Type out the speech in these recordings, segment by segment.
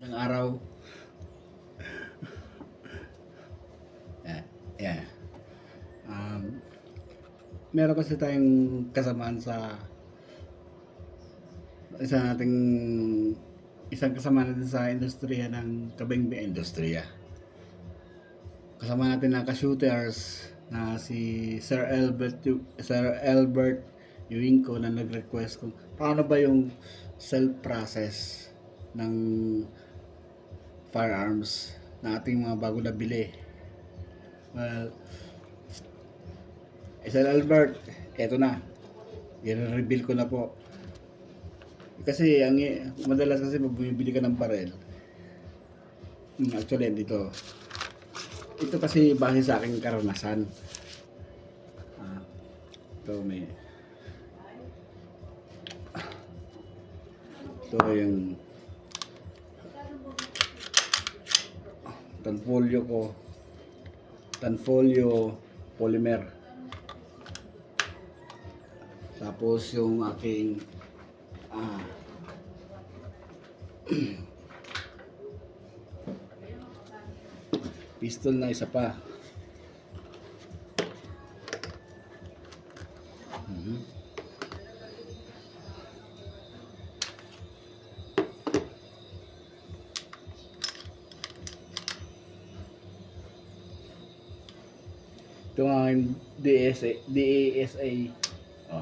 Ng araw. Yeah, yeah. Um, Meron kasi tayong kasamaan sa isa nating isang kasama natin sa industriya ng Kabengbe Industriya. Kasama natin na ka-shooters na si Sir Albert Yuingco na nag-request kung paano ba yung self-process ng firearms na ating mga bago na bili. Well, Sir Albert, eto na. I-reveal ko na po. Kasi madalas kasi pag bumibili ka ng barel, actually dito. Ito kasi base sa aking karanasan. Ah, ito may ito yung Tanfolio polymer. Tapos yung aking pistol na isa pa. Ito ang aking DASA. Oh,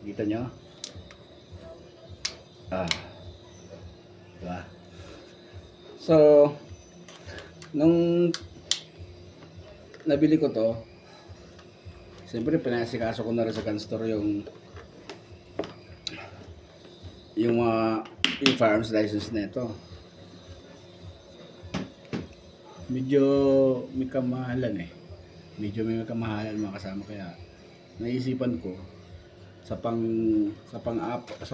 kita nyo? Diba? So, nung nabili ko to, siyempre pinasikaso ko na rin sa gun store yung firearms license nito. Medyo may kamahalan may kamahalan mga kasama, kaya naisipan ko sa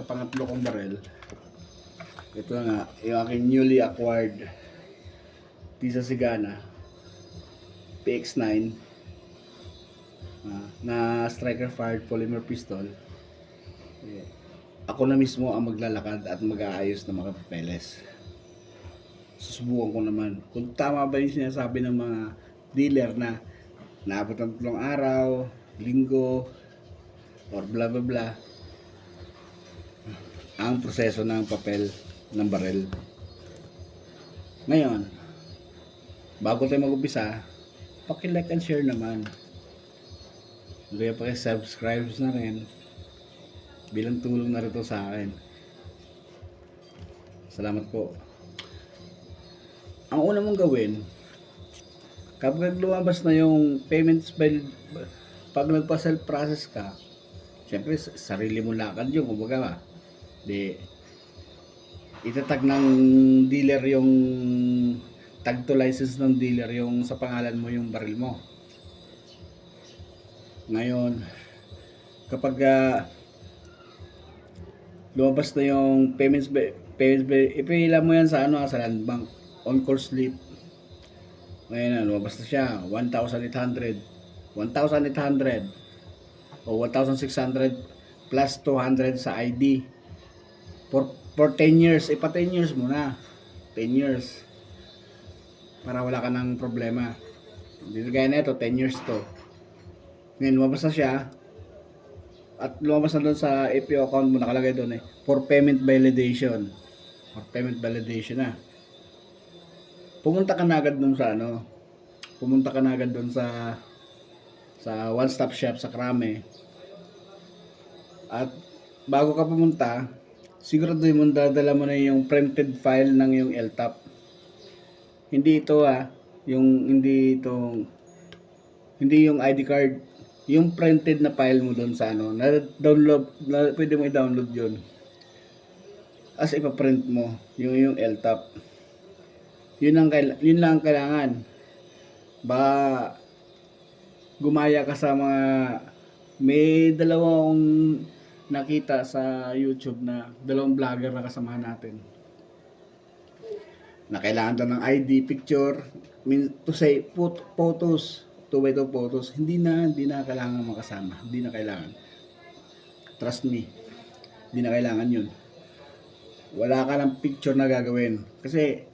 pangatlo kong barel, ito nga yung aking newly acquired Tisa Sigana PX9 na striker fired polymer pistol. Ako na mismo ang maglalakad at mag-aayos ng mga papeles. Susubukan ko naman kung tama ba yung sinasabi ng mga dealer na naabot ng 3 araw, linggo, or bla bla bla ang proseso ng papel ng barel. Ngayon, bago tayo mag-umpisa, paki-like and share naman. Kaya paki-subscribe na rin bilang tulong na rin sa akin. Salamat po. Ang una mong gawin, kapag lumabas na yung payments by, pag nagpa-self process ka, siyempre sarili mo lakad yun, kumbaga itatag ng dealer yung tag to license ng dealer yung sa pangalan mo yung baril mo. Ngayon, kapag lumabas na yung payments by, ipila mo yan sa sa land bank on call slip. Ngayon lumabas na siya 1,800 o 1,600 plus 200 sa ID for 10 years. Pa 10 years muna, 10 years para wala ka ng problema. Dito gaya na ito, 10 years to. Ngayon lumabas na siya at lumabas na doon sa APO account mo, nakalagay doon for payment validation. For payment validation na. Pumunta ka na agad doon sa one stop shop sa Krame. At bago ka pumunta, siguraduhin mo dadala mo na yung printed file ng yung LTAP. Hindi yung ID card, yung printed na file mo doon sa pwede mo i-download yun. As ipa-print mo yung LTAP. Yun lang ang kailangan. Ba gumaya ka sa mga, may dalawang nakita sa YouTube na dalawang vlogger na kasama natin na kailangan daw ng ID, picture, to say photos, 2x2 photos. Hindi na kailangan makasama. Hindi na kailangan. Trust me. Hindi na kailangan yun. wala ka ng picture na gagawin. Kasi,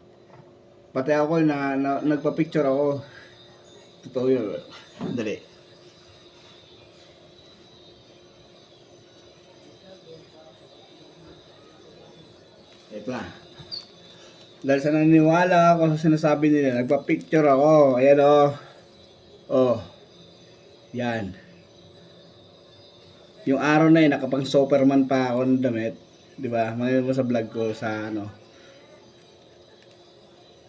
pati ako nagpa-picture ako. Totoo yun. Dali. Ito na. Dahil sa naniniwala ako sa sinasabi nila, nagpa-picture ako. Ayan o. Oh. Yan. Yung araw na yun, nakapang Superman pa ako ng damit. Diba? Mga mo sa vlog ko sa ano.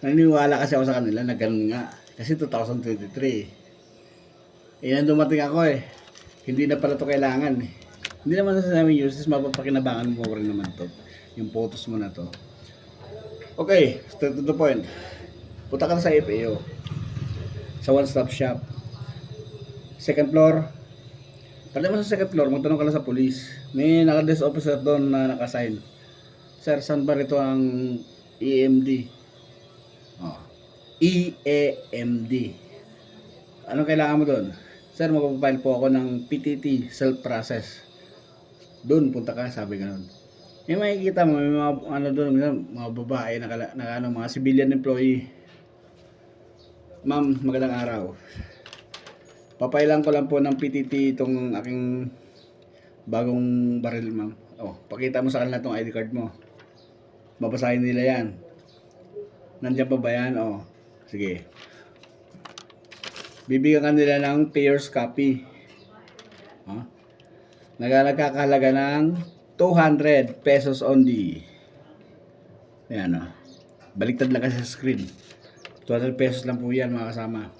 Naniniwala kasi ako sa kanila na ganun nga. Kasi 2023. Nang dumating ako hindi na pala to kailangan Hindi naman nasasabi useless, mapapakinabangan mo rin naman to. Yung photos mo na to. Okay, straight to the point. Punta ka na sa FAO. Sa one-stop shop. Second floor. Pagdating mo sa second floor, magtanong ka lang sa police. May naka-desk officer doon na naka-sign. Sir, saan ba rito ang EMD? EAMD. Anong kailangan mo doon? Sir, magpapile po ako ng PTT, self-process. Doon, punta ka, sabi ganun. May makikita mo, may mga doon, mga babae, mga civilian employee. Ma'am, magandang araw. Papailan ko lang po ng PTT itong aking bagong baril, ma'am. Pakita mo sa kanila itong ID card mo. Babasahin nila yan. Nandiyan pa ba yan? Sige. Bibigyan ka nila ng payer's copy. Nagkakahalaga ng 200 pesos only. Ayan Baliktad lang kasi sa screen. 200 pesos lang po yan mga kasama.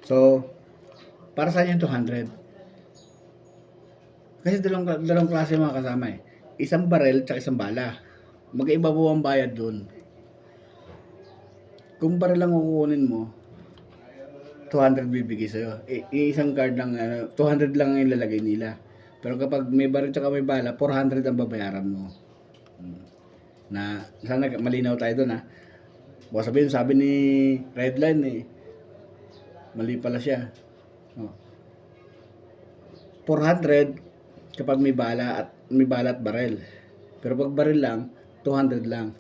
So, para saan yung 200? Kasi dalawang klase mga kasama Isang barel at isang bala. Magkaiba po ang bayad dun. Kung barel lang kukunin mo, 200 bibigay sa'yo. Isang card lang, 200 lang ang ilalagay nila. Pero kapag may baril at may bala, 400 ang babayaran mo. Sana malinaw tayo dun Baka sabi ni Redline mali pala siya. 400 kapag may bala at baril. Pero pag baril lang, 200 lang.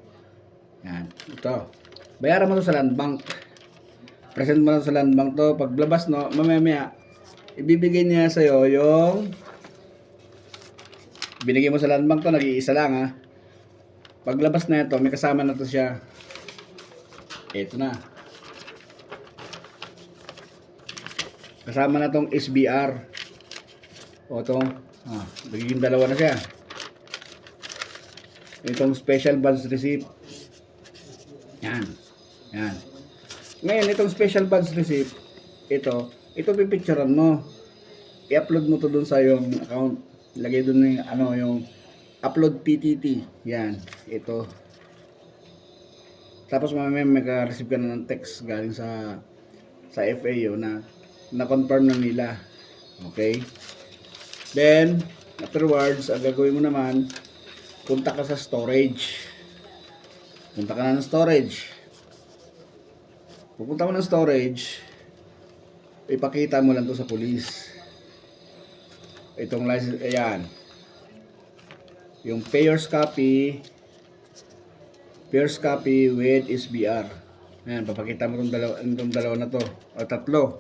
Yan. Ito. Bayaran mo to sa land bank. Present mo na sa land bank to. Paglabas mamaya ibibigay niya sa'yo yung binigay mo sa land bank to, nag-iisa lang Paglabas na ito, may kasama na to siya. Ito na. Kasama na tong SBR. Magiging dalawa na siya. Itong special badge receipt. Yan. Ngayon, itong special badge receipt, ito pipicturean mo. I-upload mo to dun sa yung account. Lagay dun yung upload PTT. Yan. Ito. Tapos mamaya maka-receive ka na ng text galing sa FAO na confirm na nila. Okay? Then, afterwards, ang gagawin mo naman, punta ka sa storage. Punta ka na ng storage. Pupunta mo ng storage, ipakita mo lang to sa police. Itong license, ayan. Yung payer's copy with SBR. Ayan, papakita mo itong dalawa na to. O tatlo.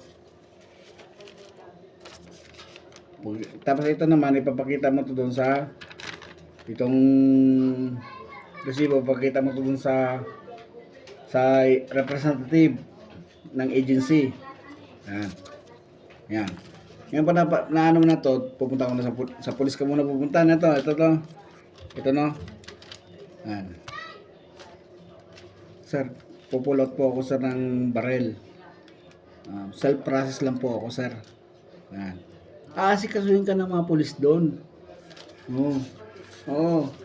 Tapos ito naman, ipapakita mo to doon sa itong resibo, papakita mo to doon sa representative ng agency. Yan. Ngayon pa na ano na to, pupunta ko na sa police ka muna pupunta na to. Ito no. Yan. Sir, pupull out po ako sir ng barrel. Self-process lang po ako sir. Yan. Asikasuhin ka ng mga pulis doon.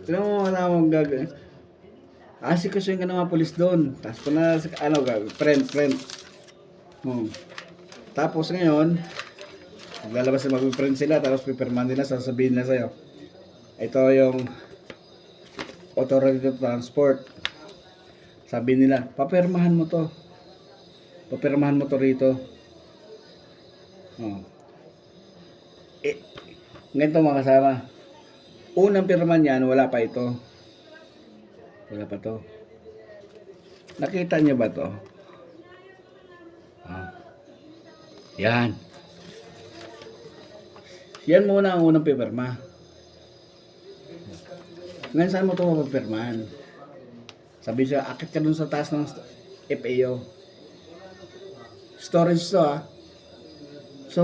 Tignan mo malamang gagawin. Asikasuhin ka ng mga pulis doon. Tapos pa na, friend. Tapos ngayon, maglalabas na mag-friend sila, tapos pipirman nila, sasabihin nila sa'yo. Ito yung authority to transport. Sabi nila, papirmahan mo to rito. Ganito mga kasama. Unang pirma niyan, wala pa ito. Wala pa to. Nakita niyo ba to? Ah, yan. Yan muna ang unang pipirma. Ngayon saan mo ito mapapirmahan? Sabi siya, akit ka dun sa taas ng FAO. Storage to ah. So,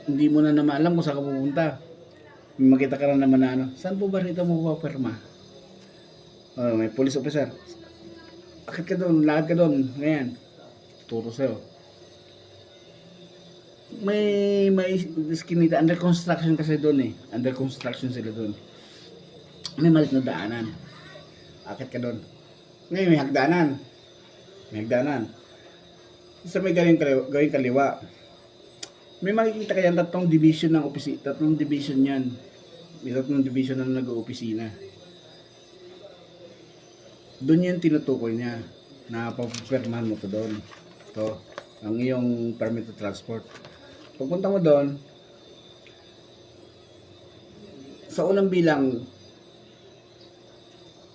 hindi mo na naman alam kung saan ka pupunta. Makita ka naman na ano, saan po ba rito mo papirma? Oh, may police officer. Akit ka doon, lakad ka doon. Ngayon, turo sa'yo. May diskinita, under construction kasi doon eh. Under construction sila doon. May malit na daanan. Akit ka doon. Ngayon, may hagdanan. May hagdanan. Sa may gawing kaliwa. May makikita kayan tatlong division ng opisina. Tatlong division yan. May tatlong division na nag-opisina. Doon yung tinutukoy niya na papapirmahan mo to doon. To, ang iyong permit to transport. Pagpunta mo doon, sa unang bilang,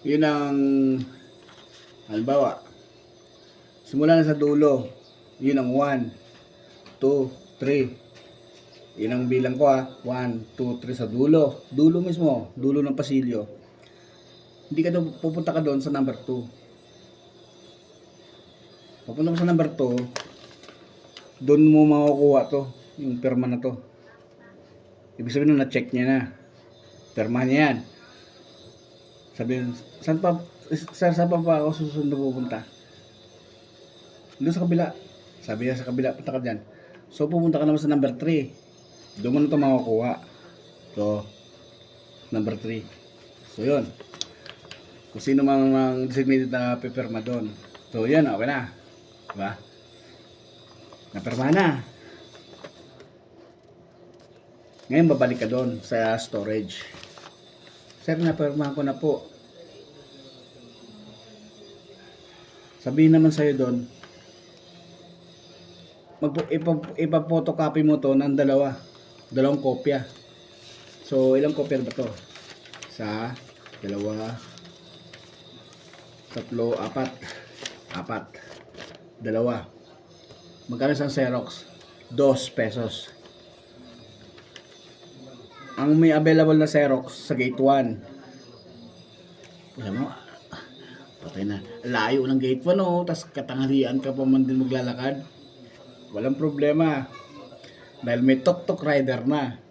yun ang, halimbawa, simula na sa dulo, yun ang 1, 2, 3. Yun ang bilang ko ha, 1, 2, 3 sa dulo. Dulo mismo, dulo ng pasilyo. Hindi ka doon, pupunta ka doon sa number 2. Pupunta mo sa number 2, doon mo makukuha to, yung perma na to. Ibig sabihin na check niya na. Perma niya yan. Sabihin, saan pa ako susunod na pupunta? Doon sa kabila. Sabi niya sa kabila, punta ka dyan. So pupunta ka naman sa number 3. Doon mo na ito makukuha. So, number 3. So yun. Kung sino mang designated na pipirma doon. So yan, okay na. Diba? Napirma na. Ngayon babalik ka doon sa storage. Sir, napirma ko na po. Sabihin naman sa'yo doon, ipa-photocopy mo to ng dalawang kopya. So ilang kopya ba to? Isa, dalawa, tatlo, apat, dalawa. Magkano isang Xerox? 2 pesos. Ang may available na Xerox sa gate 1. Alam mo, patay na. Layo ng gate 1 oh, tas katanghalian ka pa man din maglalakad. Walang problema. Dahil may tuk-tuk rider na.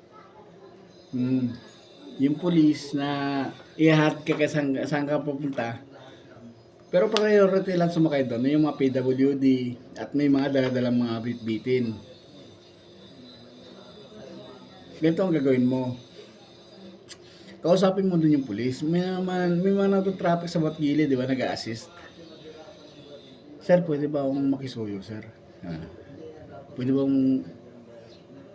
Yung police na ihahat ka saan ka pupunta. Pero priority lang sumakay doon yung mga PWD at may mga daladalang mga bitbitin. Ganito ang gagawin mo. Kausapin mo doon yung police. May mga nagto-traffic sa bawat gilid, di ba? Nag-a-assist. Sir, pwede ba akong makisuyo, sir? Pwede bang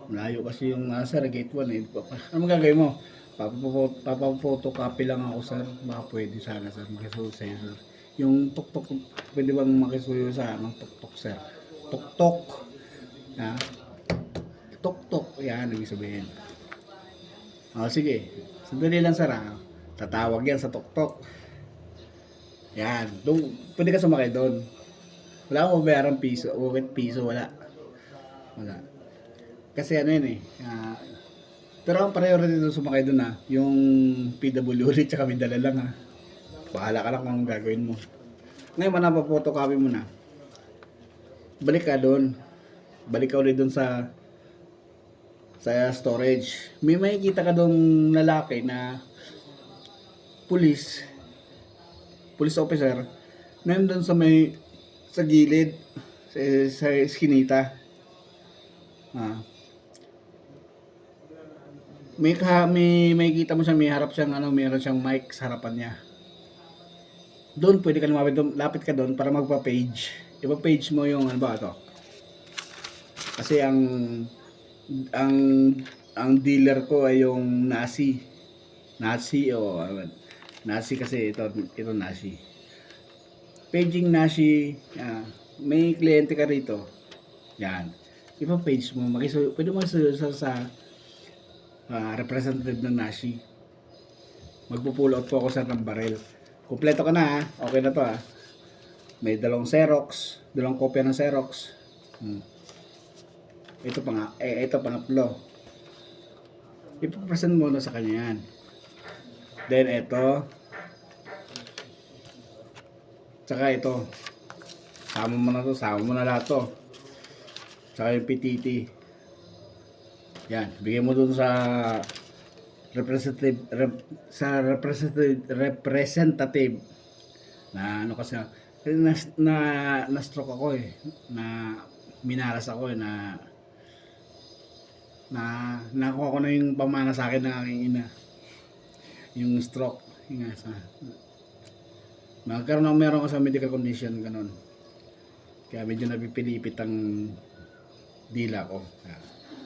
malayo kasi yung sir, gate 1 eh. Ano magagawin mo? Papa-photocopy lang ako, sir. Baka pwede sana, sir. Makisuyo sa'yo, sir. Yung tuk-tuk, pwede bang makisuyo sa tuk-tuk, sir? Tuk-tuk. Ha? Tuk-tuk. Yan, ibig sabihin. Sige. Sandali lang, sir, ha? Tatawag yan sa tuk-tuk. Yan. Pwede ka sumakay doon. Wala akong mabayarang piso. Piso, wala. Kasi ano yun eh. Pero ang priority doon sumakay doon ha. Yung PWD tsaka may dala lang ha. Bahala ka lang kung gagawin mo. Ngayon, manapapotocopy mo na. Balik ka doon. Balik ka ulit doon sa storage. May makikita ka doon lalaki na police officer. Nandun sa gilid sa eskinita. May makikita mo siya, may harap siyang meron siyang mic sa harapan niya. Doon pwede ka lumapit doon, lapit ka doon para magpa-page. Ipa-page mo yung ano ba ito? Kasi ang dealer ko ay yung Nasi kasi ito Nasi. Paging Nasi, may kliyente ka rito. Yan. Ipa-page mo, pwede mo sa representative ng Nashi. Magpo-pull out po ako sa ng baril. Kumpleto ka na ha. Okay na to ha. May dalawang Xerox, dalawang kopya ng Xerox. Ito pa nga, ito pangatlo. Ipapresent mo na sa kanya yan. Then ito. Tsaka ito. Sama mo na lahat to. Tsaka yung PTT. Yan, bigay mo dun sa representative na ano kasi na stroke ako na minalas ako na nakuha ko na yung pamana sa akin ng aking ina, yung stroke meron ko sa medical condition ganun, kaya medyo napipilipit ang dila ko.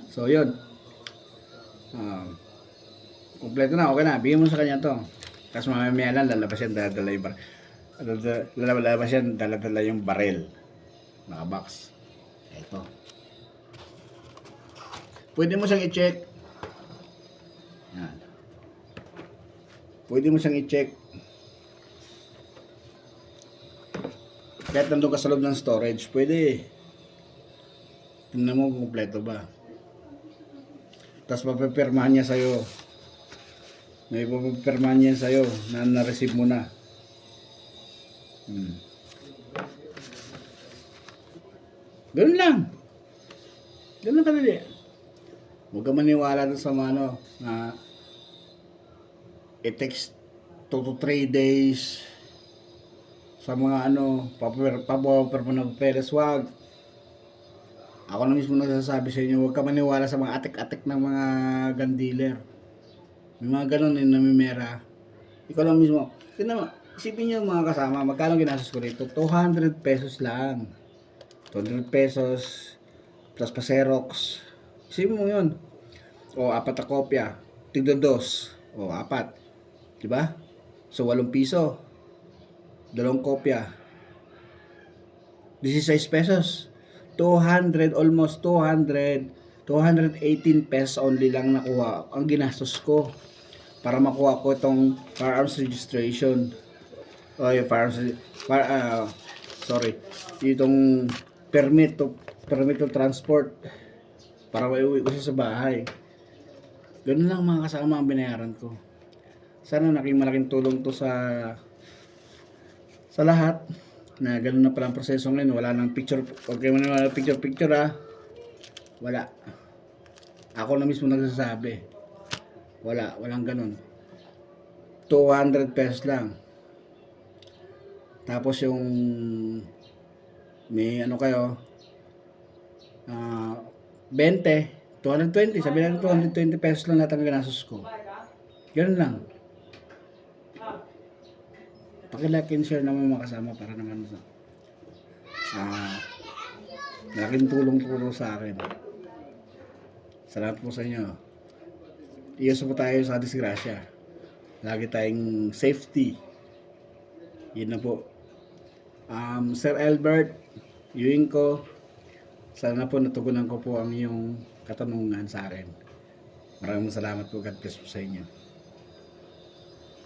So yun, kumpleto na, okay na, bigyan mo sa kanya to. Tapos mamaya lang lalabas yan, dala yung baril, nakabox. Ito, pwede mo siyang i-check. Yan, pwede mo siyang i-check kahit nandun ka sa loob ng storage, pwede. Tingnan mo kung kumpleto ba. Tapos mapipirmahan niya sa'yo. May mapipirmahan niya sa'yo na na-receive mo na. Ganun lang. Ganun kadali. Huwag ka maniwala doon sa ano na it takes 2 to 3 days sa mga ano, papapeles. Wag. Ako na mismo nagsasabi sa inyo, huwag ka maniwala sa mga atik-atik ng mga gun dealer. May mga ganun namimera. Ikaw lang mismo. Isipin nyo mga kasama, magkano ginastos ko rito? 200 pesos lang. 200 pesos plus pa Xerox. Isipin mo yun. O 4 na kopya. Tigdo 2. O 4. Diba? So 8 piso. 2 kopya. 16 pesos. 200, almost 200, 218 pesos only lang nakuha ang ginastos ko para makuha ko itong firearms registration. O yung firearms, itong permit to transport para maiuwi ko siya sa bahay. Ganun lang mga kasama ang binayaran ko. Sana naging malaking tulong to sa lahat. Na ganun na palang proseso ngayon, wala nang picture. Okay mo na picture ha. Wala. Ako na mismo nagsasabi. Walang ganun. 200 pesos lang. Tapos yung may ano kayo 20, 220, sabi natin 220 pesos lang natin ang ginastos ko. Ganun lang. Paki-like and share naman mga kasama para naman malaking tulong po sa akin. Salamat po sa inyo. Iyos po tayo sa disgrasya. Lagi tayong safety. Yun na po. Sir Albert, viewing ko, sana po natugunan ko po ang iyong katanungan sa akin. Maraming salamat po. God bless po sa inyo.